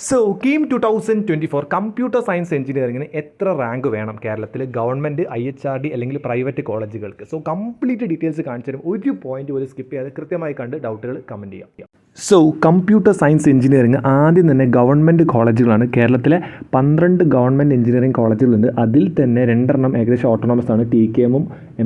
So KEAM 2024 computer science എഞ്ചിനീയറിംഗിന് എത്ര rank വേണം കേരളത്തിൽ ഗവൺമെൻറ് IHRD അല്ലെങ്കിൽ പ്രൈവറ്റ് കോളേജുകൾക്ക്? സോ കംപ്ലീറ്റ് ഡീറ്റെയിൽസ് കാണിച്ചു തരും. ഒരു പോയിന്റ് പോലും സ്കിപ്പ് ചെയ്യാതെ കൃത്യമായി കണ്ട് ഡൗട്ടുകൾ കമൻറ്റ് ചെയ്യാം. സോ കമ്പ്യൂട്ടർ സയൻസ് എഞ്ചിനീയറിംഗ് ആദ്യം തന്നെ ഗവൺമെൻറ് കോളേജുകളാണ്. കേരളത്തിലെ 12 ഗവൺമെൻറ് എഞ്ചിനീയറിംഗ് കോളേജുകളുണ്ട്. അതിൽ തന്നെ 2 ഏകദേശം ഓട്ടോണമസ് ആണ്. TKM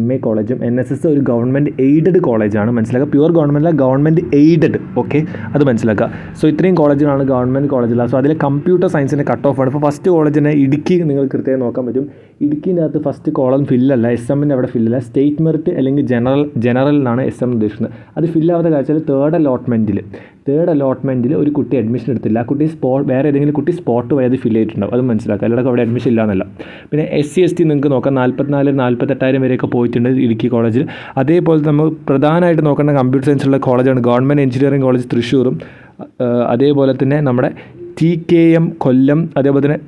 MA കോളേജും NSS ഒരു ഗവൺമെൻറ് എയ്ഡഡ് കോളേജാണ്. മനസ്സിലാക്കുക, പ്യുവർ ഗവൺമെൻറ് അല്ല, ഗവൺമെൻറ് എയ്ഡഡ്. ഓക്കെ, അത് മനസ്സിലാക്കുക. സോ ഇത്രയും കോളേജുകളാണ് ഗവൺമെൻറ് കോളേജിലാണ്. സോ അതിൽ കമ്പ്യൂട്ടർ സയൻസിൻ്റെ കട്ട് ഓഫ് ആണ്. ഇപ്പോൾ ഫസ്റ്റ് കോളേജിനെ ഇടുക്കി നിങ്ങൾ കൃത്യമായി നോക്കാൻ പറ്റും. ഇടുക്കിൻ്റെ അകത്ത് ഫസ്റ്റ് കോളം ഫില്ലല്ല, SM-ൻ്റെ അവിടെ ഫില്ലല്ല. സ്റ്റേറ്റ് മെറിറ്റ് അല്ലെങ്കിൽ ജനറൽ എന്നാണ് SM ഉദ്ദേശിക്കുന്നത്. അത് ഫില്ലാവാത്ത കാഴ്ചയിൽ തേർഡ് അലോട്ട്മെൻറ്റിൽ ഒരു കുട്ടി അഡ്മിഷൻ എടുത്തില്ല. ആ കുട്ടി വേറെ ഏതെങ്കിലും കുട്ടി സ്പോട്ട് പോയി അത് ഫില്ല് ചെയ്തിട്ടുണ്ടാവും. അത് മനസ്സിലാക്കുക, അല്ലാതെ അവിടെ അഡ്മിഷൻ ഇല്ല എന്നല്ല. പിന്നെ SC ST നിങ്ങൾക്ക് നോക്കാം, 44,000-48,000 വരെയൊക്കെ പോയിട്ടുണ്ട് ഇടുക്കി കോളേജിൽ. അതേപോലെ നമ്മൾ പ്രധാനമായിട്ട് നോക്കേണ്ട കമ്പ്യൂട്ടർ സയൻസുള്ള കോളേജാണ് ഗവൺമെൻറ് എഞ്ചിനീയറിംഗ് കോളേജ് തൃശ്ശൂറും, അതേപോലെ തന്നെ നമ്മുടെ TKM കൊല്ലം, അതേപോലെ തന്നെ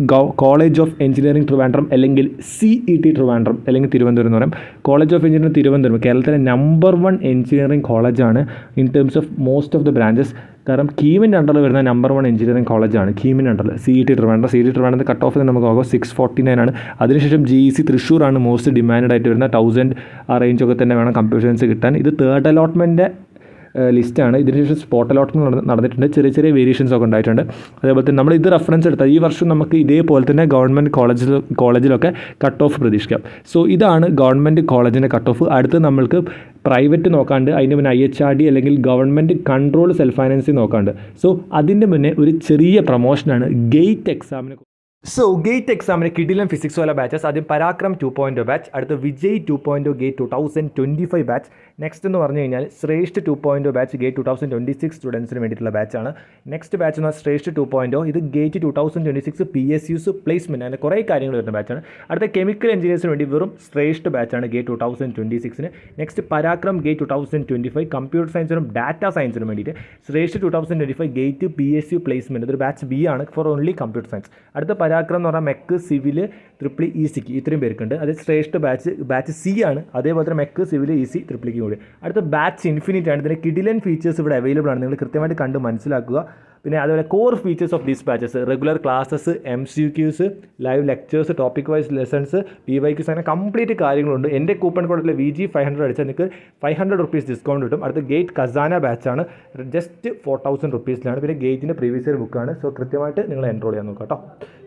കോളേജ് ഓഫ് എഞ്ചിനീയറിംഗ് ട്രിവാൻഡ്രം അല്ലെങ്കിൽ CET ട്രിവാൻഡ്രം അല്ലെങ്കിൽ തിരുവനന്തപുരം എന്ന് പറയും. കോളേജ് ഓഫ് എഞ്ചിനീയറിംഗ് തിരുവനന്തപുരം കേരളത്തിലെ നമ്പർ 1 എഞ്ചിനീയറിംഗ് കോളേജാണ് in terms of most of the branches. കാരണം കീമിൻ്റെ അണ്ടറിൽ വരുന്ന നമ്പർ 1 എഞ്ചിനീയറിംഗ് കോളേജാണ് കീമിൻ്റെ അണ്ടറിൽ. CET ട്രിവാൻഡ്രം കട്ട് ഓഫ് നമുക്ക് നോക്കാം 649 ആണ്. അതിനുശേഷം GEC തൃശ്ശൂരാണ് മോസ്റ്റ് ഡിമാൻഡ് ആയിട്ട് വരുന്ന 1000 ആ റേഞ്ചൊക്കെ തന്നെ വേണം കമ്പ്യൂട്ടർ സയൻസ് കിട്ടാൻ. ഇത് തേർഡ് അലോട്ട്മെൻറ്റ് ലിസ്റ്റാണ്. ഇതിനുശേഷം സ്പോട്ട് അലോട്ട്മെൻറ്റ് നടന്നിട്ടുണ്ട്. ചെറിയ വേരിയേഷൻസ് ഒക്കെ ഉണ്ടായിട്ടുണ്ട്. അതേപോലെ തന്നെ നമ്മൾ ഇത് റെഫറൻസ് എടുത്താൽ ഈ വർഷം നമുക്ക് ഇതേപോലെ തന്നെ ഗവൺമെൻറ് കോളേജിലൊക്കെ കട്ട് ഓഫ് പ്രതീക്ഷിക്കാം. സോ ഇതാണ് ഗവൺമെൻറ് കോളേജിൻ്റെ കട്ട് ഓഫ്. അടുത്ത് നമ്മൾക്ക് പ്രൈവറ്റ് നോക്കാണ്ട്, അതിന് മുന്നേ IHRD അല്ലെങ്കിൽ ഗവൺമെൻറ് കൺട്രോൾ സെൽഫ് ഫൈനാൻസിങ് നോക്കാണ്ട്. സോ അതിൻ്റെ മുന്നേ ഒരു ചെറിയ പ്രൊമോഷനാണ് ഗേറ്റ് എക്സാമിന്. സോ ഗേറ്റ് എക്സാമിന് കിടിലൻ ഫിസിക്സ് വാല ബാച്ചസ്. ആദ്യം പരാക്രം 2.0 ബാച്ച്, അടുത്ത് വിജയ് 2.0 ഗേറ്റ് 2025 ബാച്ച്. നെക്സ്റ്റ് എന്ന് പറഞ്ഞു കഴിഞ്ഞാൽ ശ്രേഷ്ഠ 2.0 ബാച്ച് ഗേറ്റ് 2026 സ്റ്റുഡൻസിന് വേണ്ടിയിട്ടുള്ള ബാച്ചാണ്. നെക്സ്റ്റ് ബാച്ച് എന്ന് പറഞ്ഞാൽ ശ്രേഷ്ഠ 2.0, ഇത് ഗേറ്റ് 2026 PSUs പ്ലേസ്മെൻറ്റ്, അങ്ങനെ കുറേ കാര്യങ്ങൾ വരുന്ന ബാച്ചാണ്. അടുത്ത കെമിക്കൽ എഞ്ചിനീയേഴ്സിന് വേണ്ടി വെറും ശ്രേഷ്ഠ ബാച്ചാണ് GATE 2026. Next Parakram GATE 2025 computer സയൻസിനും ഡാറ്റ സയൻസിനും വേണ്ടിയിട്ട്. ശ്രേഷ്ഠ 2025 ഗേറ്റ് PSU പ്ലേസ്മെൻറ്റ്, ഇതൊരു ബാച്ച് B ആണ് ഫോർ ഓൺലി കമ്പ്യൂട്ടർ സയൻസ്. അടുത്ത പരാക്രം എന്ന് പറഞ്ഞാൽ മെക്ക് സിവിൽ EEC ഇത്രയും പേർക്കുണ്ട്. അത് ശ്രേഷ്ഠ ബാച്ച് C ആണ്. അതേപോലെ തന്നെ മെക്ക് സിവിൽ EC EEC കൂടി. അടുത്ത ബാച്ച് ഇൻഫിനിറ്റ് ആണ്. ഇതിൻ്റെ കിഡിലൻ ഫീച്ചേഴ്സ് ഇവിടെ അവൈലബിൾ ആണ്, നിങ്ങൾ കൃത്യമായിട്ട് കണ്ട് മനസ്സിലാക്കുക. പിന്നെ അതുപോലെ core features of these batches, regular classes, MCQs, live lectures, topic wise lessons, PYQs, അങ്ങനെ കംപ്ലീറ്റ് കാര്യങ്ങളുണ്ട്. എൻ്റെ കൂപ്പൺ കോഡിൽ VG500 അടിച്ചാൽ നിങ്ങൾക്ക് 500 rupees ഡിസ്കൗണ്ട് കിട്ടും. അടുത്ത ഗേറ്റ് ഖസാന ബാച്ചാണ്, ജസ്റ്റ് 4000 rupeesലാണ്. പിന്നെ ഗേറ്റിൻ്റെ പ്രീവിയസ് ഇയർ ബുക്കാണ്. സോ കൃത്യമായിട്ട് നിങ്ങൾ എൻറോൾ ചെയ്യാൻ നോക്കാം കേട്ടോ.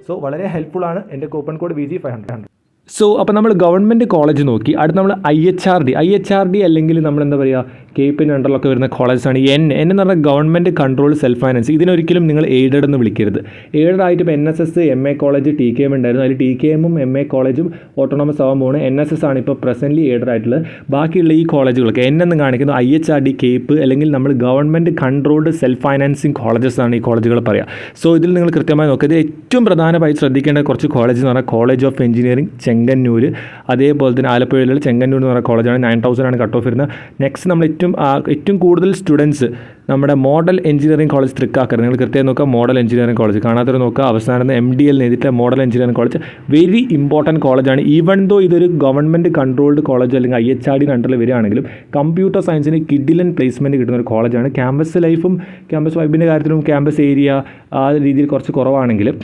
സോ വളരെ ഹെൽപ്ഫുൾ ആണ്. എൻ്റെ കൂപ്പൺ കോഡ് VG500. സോ അപ്പോൾ നമ്മൾ ഗവൺമെൻറ് കോളേജ് നോക്കി. അടുത്ത് നമ്മൾ IHRD അല്ലെങ്കിൽ നമ്മൾ എന്താ പറയുക KPN അണ്ടറിലൊക്കെ വരുന്ന കോളേജാണ് എന്ന് പറഞ്ഞാൽ ഗവൺമെൻറ് കൺട്രോൾ സെൽഫ് ഫൈനാൻസ്. ഇതിനൊരിക്കലും നിങ്ങൾ എയ്ഡഡ് എന്ന് വിളിക്കരുത്. എയ്ഡഡ് ആയിട്ട് ഇപ്പോൾ NSS MA കോളേജ് TKM ഉണ്ടായിരുന്നു. അതിൽ TKM MA കോളേജും ഓട്ടോണമസ് ആവാൻ പോകുന്നത്. NSS ആണ് ഇപ്പോൾ പ്രസൻ്റ്ലി എയ്ഡഡ് ആയിട്ടുള്ളത്. ബാക്കിയുള്ള ഈ കോളേജുകളൊക്കെ എന്ന് കാണിക്കുന്നു IHRD കേപ്പ് അല്ലെങ്കിൽ നമ്മൾ government controlled self financing colleges ആണ് ഈ കോളേജുകൾ പറയുക. സോ ഇതിൽ നിങ്ങൾ കൃത്യമായി നോക്കുക. ഇത് ഏറ്റവും പ്രധാനമായി ശ്രദ്ധിക്കേണ്ട കുറച്ച് കോളേജ് എന്ന് പറഞ്ഞാൽ കോളേജ് ഓഫ് എഞ്ചിനീയറിംഗ് ചെങ്ങന്നൂർ, അതേപോലെ തന്നെ ആലപ്പുഴയിലുള്ള ചെങ്ങന്നൂർ എന്ന് പറയുന്ന കോളേജാണ്. 9000 ആണ് കട്ട് ഓഫ് വരുന്നത്. നെക്സ്റ്റ് നമ്മൾ ഏറ്റവും കൂടുതൽ സ്റ്റുഡൻസ് നമ്മുടെ മോഡൽ എഞ്ചിനീയറിംഗ് കോളേജ് തൃക്കാക്കര, നിങ്ങൾ കൃത്യമായി നോക്കുക. മോഡൽ എഞ്ചിനീയറിംഗ് കോളേജ് കാണാത്തൊരു നോക്കുക. അവസാനം MDL എഴുതിയിട്ട് model engineering college very important കോളേജാണ്. ഈവൻ ദോ ഇതൊരു ഗവൺമെൻറ് കൺട്രോൾഡ് കോളേജ് അല്ലെങ്കിൽ IHRD അണ്ടറിൽ വരികയാണെങ്കിലും കമ്പ്യൂട്ടർ സയൻസിന് കിഡിലൻ പ്ലേസ്മെൻറ്റ് കിട്ടുന്ന ഒരു കോളേജാണ്. ക്യാമ്പസ് ലൈഫും ക്യാമ്പസ് വൈബിൻ്റെ കാര്യത്തിലും ക്യാമ്പസ് ഏരിയ ആ രീതിയിൽ കുറച്ച് കുറവാണെങ്കിലും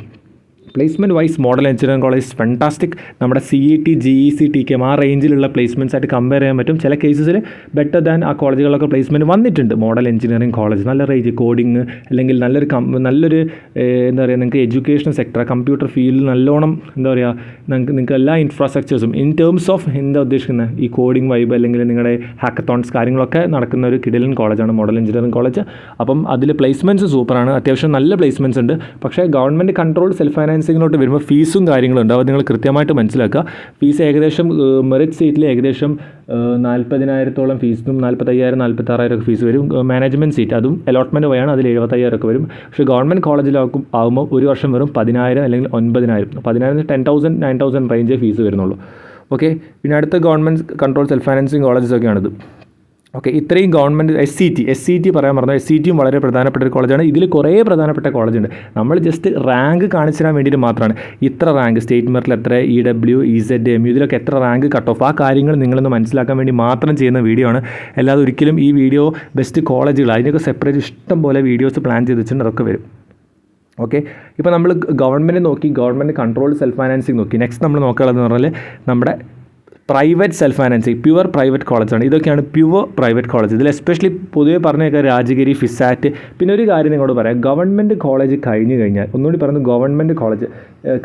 placement wise model engineering college fantastic. നമ്മുടെ CET GEC TKM ആ റേഞ്ചിലുള്ള പ്ലേസ്മെൻറ്റ്സ് ആയിട്ട് കമ്പയർ ചെയ്യാൻ പറ്റും. ചില കേസസിൽ ബെറ്റർ ദാൻ ആ കോളേജുകളൊക്കെ പ്ലേസ്മെൻറ്റ് വന്നിട്ടുണ്ട്. മോഡൽ എഞ്ചിനീയറിംഗ് കോളേജ് നല്ല റേഞ്ച് കോഡിങ് അല്ലെങ്കിൽ നല്ലൊരു എന്താ പറയുക, നിങ്ങൾക്ക് എഡ്യൂക്കേഷൻ സെക്ടർ കമ്പ്യൂട്ടർ ഫീൽഡിൽ നല്ലോണം എന്താ പറയുക, നിങ്ങൾക്ക് എല്ലാ ഇൻഫ്രാസ്ട്രക്ചേഴ്സും ഇൻ ടേംസ് ഓഫ് എന്താ ഉദ്ദേശിക്കുന്നത് ഈ കോഡിങ് വൈബ് അല്ലെങ്കിൽ നിങ്ങളുടെ ഹാക്കത്തോൺസ് കാര്യങ്ങളൊക്കെ നടക്കുന്ന ഒരു കിടിലൻ കോളേജാണ് മോഡൽ എഞ്ചിനീയറിംഗ് കോളേജ്. അപ്പം അതിൽ പ്ലേസ്മെൻറ്റ്സ് സൂപ്പറാണ്, അത്യാവശ്യം നല്ല പ്ലേസ്മെൻറ്റ്സ് ഉണ്ട്. പക്ഷേ ഗവൺമെൻറ് കൺട്രോൾ സെൽഫ് ഫൈനാൻസിങ്ങിലോട്ട് വരുമ്പോൾ ഫീസും കാര്യങ്ങളുണ്ട്. അത് നിങ്ങൾ കൃത്യമായിട്ട് മനസ്സിലാക്കുക. ഫീസ് ഏകദേശം മെറിറ്റ് സീറ്റിൽ ഏകദേശം 40,000 ഫീസും 45,000 46,000 ഒക്കെ ഫീസ് വരും. മാനേജ്മെൻറ്റ് സീറ്റ് അതും അലോട്ട്മെൻറ്റ് വഴിയാണ്, അതിൽ 75,000 ഒക്കെ വരും. പക്ഷേ ഗവൺമെൻറ് കോളേജിലാകുമ്പോൾ ഒരു വർഷം വെറും 10,000 അല്ലെങ്കിൽ 9,000 10,000 9,000 റേഞ്ചേ ഫീസ് വരുന്നുള്ളൂ. ഓക്കെ, പിന്നെ അടുത്ത government control self financing colleges ഒക്കെയാണിത്. ഓക്കെ, ഇത്രയും ഗവൺമെൻറ് SCT പറയാൻ പറഞ്ഞു. SCTയും വളരെ പ്രധാനപ്പെട്ട ഒരു കോളേജാണ്. ഇതിൽ കുറേ പ്രധാനപ്പെട്ട കോളേജുണ്ട്. നമ്മൾ ജസ്റ്റ് റാങ്ക് കാണിച്ചു തരാൻ വേണ്ടിയിട്ട് മാത്രമാണ്. ഇത്ര റാങ്ക് സ്റ്റേറ്റ് മെറിറ്റിൽ എത്ര, EW EZ MU ഇതിലൊക്കെ എത്ര റാങ്ക് കട്ട് ഓഫ്, ആ കാര്യങ്ങൾ നിങ്ങളൊന്ന് മനസ്സിലാക്കാൻ വേണ്ടി മാത്രം ചെയ്യുന്ന വീഡിയോ ആണ്. അല്ലാതെ ഒരിക്കലും ഈ വീഡിയോ ബെസ്റ്റ് കോളേജുകൾ അതിനൊക്കെ സെപ്പറേറ്റ് ഇഷ്ടം പോലെ വീഡിയോസ് പ്ലാൻ ചെയ്ത് വെച്ചിട്ടുണ്ട്, അതൊക്കെ വരും. ഓക്കെ. ഇപ്പോൾ നമ്മൾ ഗവൺമെൻറ് നോക്കി, ഗവൺമെൻറ് കൺട്രോൾ സെൽഫ് ഫൈനാൻസിങ് നോക്കി. നെക്സ്റ്റ് നമ്മൾ നോക്കാനുള്ളതെന്ന് പറഞ്ഞാൽ നമ്മുടെ private self financing, pure private കോളേജാണ്. ഇതൊക്കെയാണ് പ്യുവർ പ്രൈവറ്റ് കോളേജ്. ഇതിൽ എസ്പെഷ്യലി പൊതുവേ പറഞ്ഞേക്കാം രാജഗിരി, ഫിസാറ്റ്. പിന്നെ ഒരു കാര്യം നിങ്ങളോട് പറയാം, ഗവൺമെൻറ് കോളേജ് കഴിഞ്ഞ് കഴിഞ്ഞാൽ, ഒന്നുകൂടി പറയുന്നത് ഗവൺമെൻറ് കോളേജ്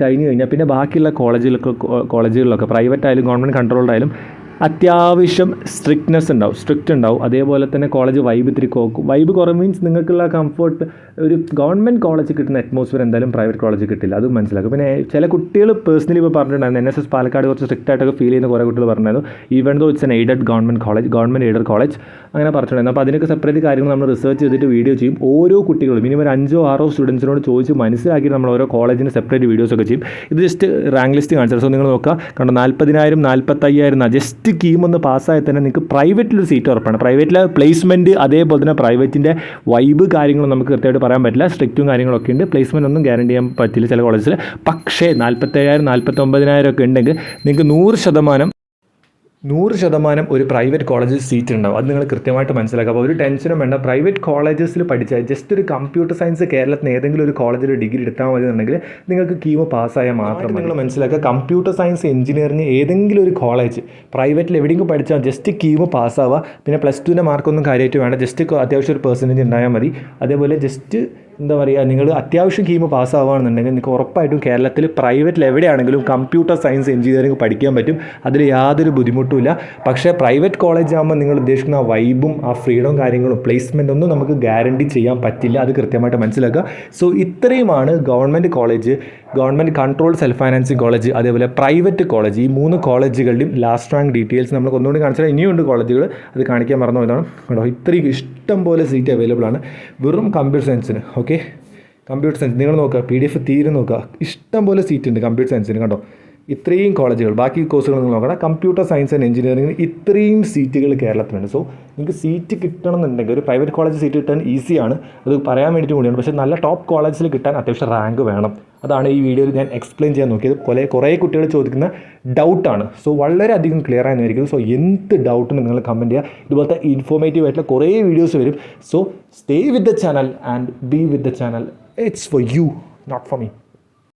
കഴിഞ്ഞ് കഴിഞ്ഞാൽ പിന്നെ ബാക്കിയുള്ള കോളേജുകളിലൊക്കെ പ്രൈവറ്റ് ആയാലും ഗവൺമെൻറ് കൺട്രോൾഡ് ആയാലും അത്യാവശ്യം സ്ട്രിക്റ്റ് ഉണ്ടാവും. അതേപോലെ തന്നെ കോളേജ് വൈബ് ഇത്തിരി വൈബ് കുറവ് മീൻസ് നിങ്ങൾക്കുള്ള കംഫർട്ട് ഒരു ഗവൺമെൻറ് കോളേജ് കിട്ടുന്ന അറ്റ്മോസ്ഫിയർ എന്തായാലും പ്രൈവറ്റ് കോളേജ് കിട്ടില്ല, അത് മനസ്സിലാക്കും. പിന്നെ ചില കുട്ടികൾ പേഴ്സണലി ഇപ്പോൾ പറഞ്ഞിട്ടുണ്ടായിരുന്നു, NSS പാലക്കാട് കുറച്ച് സ്ട്രിക്റ്റ് ആയിട്ടൊക്കെ ഫീൽ ചെയ്യുന്ന കുറേ കുട്ടികൾ പറഞ്ഞായിരുന്നു, even though it's an aided government aided college അങ്ങനെ പറഞ്ഞിട്ടുണ്ടായിരുന്നു. അപ്പോൾ അതിനൊക്കെ സെപ്പറേറ്റ് കാര്യങ്ങൾ നമ്മൾ റിസർച്ച് ചെയ്തിട്ട് വീഡിയോ ചെയ്യും. ഓരോ കുട്ടികളും മിനിമം ഒരു 5-6 സ്റ്റുഡൻസിനോട് ചോദിച്ച് മനസ്സിലാക്കി നമ്മൾ ഓരോ കോളേജിന് സെപ്പറേറ്റ് വീഡിയോസൊക്കെ ചെയ്യും. ഇത് ജസ്റ്റ് റാങ്ക് ലിസ്റ്റ് കാണിച്ചത്. സോ നിങ്ങൾ നോക്കുക, കണ്ടോ 40,000 45,000 ജസ്റ്റ് കീം ഒന്ന് പാസ്സായി തന്നെ നിങ്ങൾക്ക് പ്രൈവറ്റിലൊരു സീറ്റ് ഉറപ്പാണ്. പ്രൈവറ്റിലെ പ്ലേസ്മെൻറ്റ് അതേപോലെ തന്നെ പ്രൈവറ്റിൻ്റെ വൈബ് കാര്യങ്ങളും നമുക്ക് കൃത്യമായിട്ട് പറയാൻ പറ്റില്ല. സ്ട്രിക്റ്റും കാര്യങ്ങളൊക്കെ ഉണ്ട്. പ്ലേസ്മെൻറ്റ് ഒന്നും ഗ്യാരണ്ടി ചെയ്യാൻ പറ്റില്ല ചില കോളേജിൽ. പക്ഷേ 47,000 49,000 ഒക്കെ ഉണ്ടെങ്കിൽ നിങ്ങൾക്ക് 100% ഒരു പ്രൈവറ്റ് കോളേജിൽ സീറ്റ് ഉണ്ടാവും. അത് നിങ്ങൾ കൃത്യമായിട്ട് മനസ്സിലാക്കുക. അപ്പോൾ ഒരു ടെൻഷനും വേണ്ട. പ്രൈവറ്റ് കോളേജസിൽ പഠിച്ചാൽ ജസ്റ്റ് ഒരു കമ്പ്യൂട്ടർ സയൻസ് കേരളത്തിൽ ഏതെങ്കിലും ഒരു കോളേജിൽ ഡിഗ്രി എടുത്താൽ മതി എന്നുണ്ടെങ്കിൽ നിങ്ങൾക്ക് കീമോ പാസ്സായാൽ മാത്രം നിങ്ങൾ മനസ്സിലാക്കുക. കമ്പ്യൂട്ടർ സയൻസ് എഞ്ചിനീയറിംഗ് ഏതെങ്കിലും ഒരു കോളേജ് പ്രൈവറ്റിൽ എവിടെയെങ്കിലും പഠിച്ചാൽ ജസ്റ്റ് കീമോ പാസ്സാവുക. പിന്നെ +2ൻ്റെ മാർക്കൊന്നും കാര്യമായിട്ട് വേണ്ട, ജസ്റ്റ് അത്യാവശ്യം ഒരു പെർസെൻറ്റേജ് ഉണ്ടായാൽ മതി. അതേപോലെ ജസ്റ്റ് എന്താ പറയുക, നിങ്ങൾ അത്യാവശ്യം കീമോ പാസ്സാവുകയാണെന്നുണ്ടെങ്കിൽ നിങ്ങൾക്ക് ഉറപ്പായിട്ടും കേരളത്തിൽ പ്രൈവറ്റിൽ എവിടെയാണെങ്കിലും കമ്പ്യൂട്ടർ സയൻസ് എഞ്ചിനീയറിംഗ് പഠിക്കാൻ പറ്റും. അതിൽ യാതൊരു ബുദ്ധിമുട്ടുമില്ല. പക്ഷേ പ്രൈവറ്റ് കോളേജ് ആകുമ്പോൾ നിങ്ങൾ ഉദ്ദേശിക്കുന്ന ആ വൈബും ആ ഫ്രീഡവും കാര്യങ്ങളും പ്ലേസ്മെൻ്റ് ഒന്നും നമുക്ക് ഗ്യാരണ്ടി ചെയ്യാൻ പറ്റില്ല. അത് കൃത്യമായിട്ട് മനസ്സിലാക്കുക. സോ ഇത്രയുമാണ് government college, government control self financing college, അതേപോലെ പ്രൈവറ്റ് കോളേജ്, ഈ 3 കോളേജുകളുടെയും ലാസ്റ്റ് റാങ്ക് ഡീറ്റെയിൽസ് നമ്മൾ ഒന്നുകൂടി കാണിച്ചാൽ ഇനിയുണ്ട് കോളേജുകൾ, അത് കാണിക്കാൻ മറന്നു പോയതാണ്. കേട്ടോ, ഇത്രയും ഇഷ്ടം പോലെ സീറ്റ് അവൈലബിൾ ആണ് വെറും കമ്പ്യൂട്ടർ സയൻസിന്. ഓക്കെ, കമ്പ്യൂട്ടർ സയൻസ് നിങ്ങൾ നോക്കുക, PDF തീരെ നോക്കുക, ഇഷ്ടം പോലെ സീറ്റ് ഉണ്ട് കമ്പ്യൂട്ടർ സയൻസിന്. കണ്ടോ, ഇത്രയും കോളേജുകൾ. ബാക്കി കോഴ്സുകൾ നിങ്ങൾ നോക്കണം. കമ്പ്യൂട്ടർ സയൻസ് ആൻഡ് എഞ്ചിനീയറിംഗിന് ഇത്രയും സീറ്റുകൾ കേരളത്തിലുണ്ട്. സോ നിങ്ങൾക്ക് സീറ്റ് കിട്ടണമെന്നുണ്ടെങ്കിൽ ഒരു പ്രൈവറ്റ് കോളേജ് സീറ്റ് കിട്ടാൻ ഈസിയാണ്, അത് പറയാൻ വേണ്ടിയിട്ട് കൂടിയാണ്. പക്ഷേ നല്ല ടോപ്പ് കോളേജിൽ കിട്ടാൻ അത്യാവശ്യം റാങ്ക് വേണം. അതാണ് ഈ വീഡിയോയിൽ ഞാൻ എക്സ്പ്ലെയിൻ ചെയ്യാൻ നോക്കിയത്. കുറേ കുട്ടികൾ ചോദിക്കുന്ന ഡൗട്ടാണ്. സോ വളരെയധികം ക്ലിയർ ആയിരിക്കും. സോ എന്ത് ഡൗട്ടും നിങ്ങൾ കമൻറ്റ് ചെയ്യുക. ഇതുപോലത്തെ ഇൻഫോർമേറ്റീവ് ആയിട്ടുള്ള കുറേ വീഡിയോസ് വരും. So stay with the channel and be with the channel. It's for you, not for me.